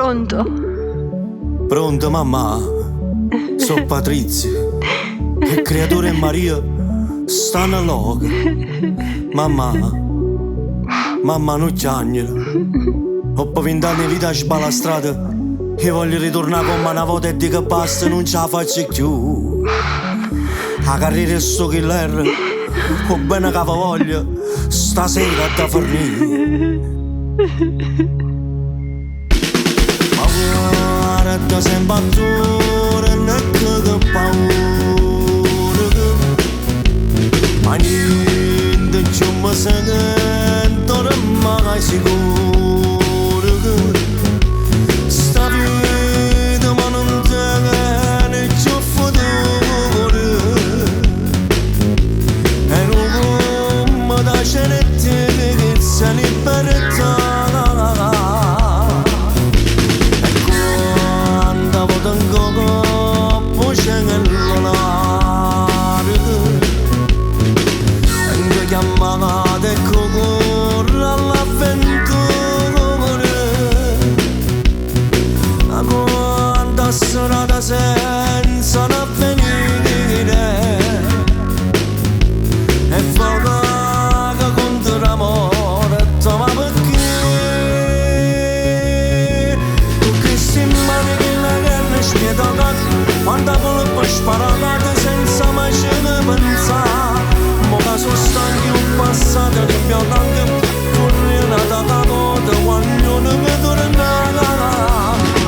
Pronto? Pronto, mamma? Sono Patrizio. E creatura e Maria stanno loca. Mamma non chiagnolo. Ho per 20 anni di vita sbalastrata e voglio ritornare come una volta e dico basta, non ce la faccio più. La carriera è sto killer, ho bene che voglio stasera da fornire. Ma guarda sempre attorno e che paura, ma niente più mi sento mai sicuro che sta vita ma non tiene più futuro. E non come da scenette che si libertà. Chiamate corre all'avventura, a quanta serata senza avvenire e vaga contro l'amore, ma perché questi mani che la guerra spietata quando voleva sparare senza mai ce ne pensare. Mo che sono stanchi un passato rimpianto anche correre da capote quando non mi torna.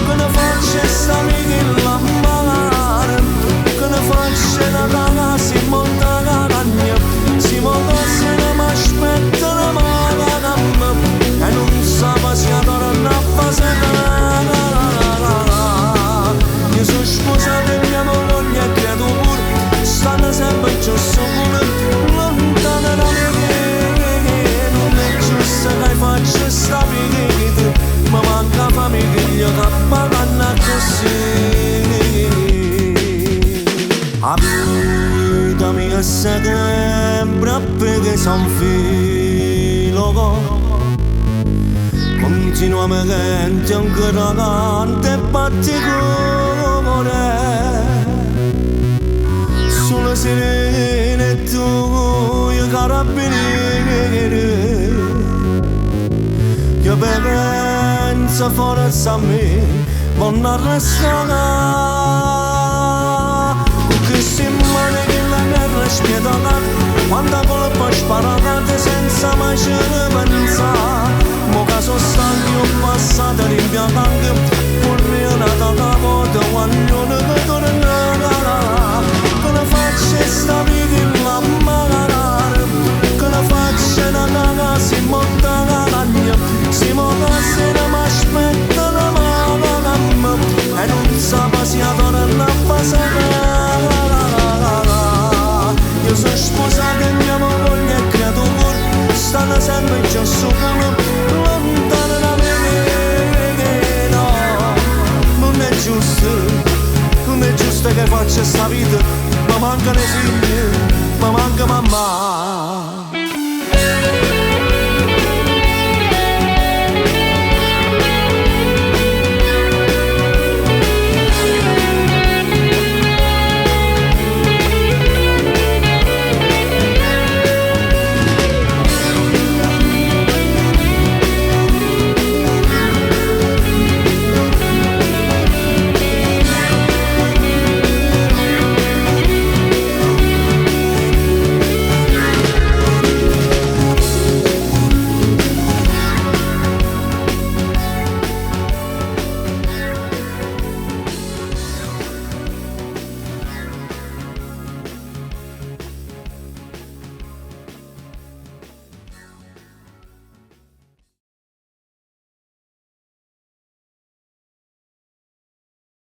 Che ne faccio sta amica la mare, che ne faccio la caga si monta la cagna, si monta se ne mi aspetta la mala e non sa se torna a passare. Io sono sposato e mia moglie e credo pure stanno sempre più sopra. Lontana da me non è giusto che faccio sta vita, ma manca famiglia che pagano così. La vita mia sempre perché son filo, continuamente ancora canta e batti cuore. Sulle sirene e tu, io carabinieri, che pensa forza a me, non arrestare. Con questi mani che la guerra spietata, quando colpa sparata senza mai ce ne pensare. Mo che sono stanchi ho passato rimpianto anche correre da capote quando non mi torna. Che ne faccio sta vita la mare, che ne faccio la caga si monta la cagna, si monta se ne mi aspetta la mala e non sa se torna a passare. Io sono sposato e mia moglie e credo pure stanno sempre già sopra, lontano da me, no, non è giusto che faccia sta vita, ma manca le figlie.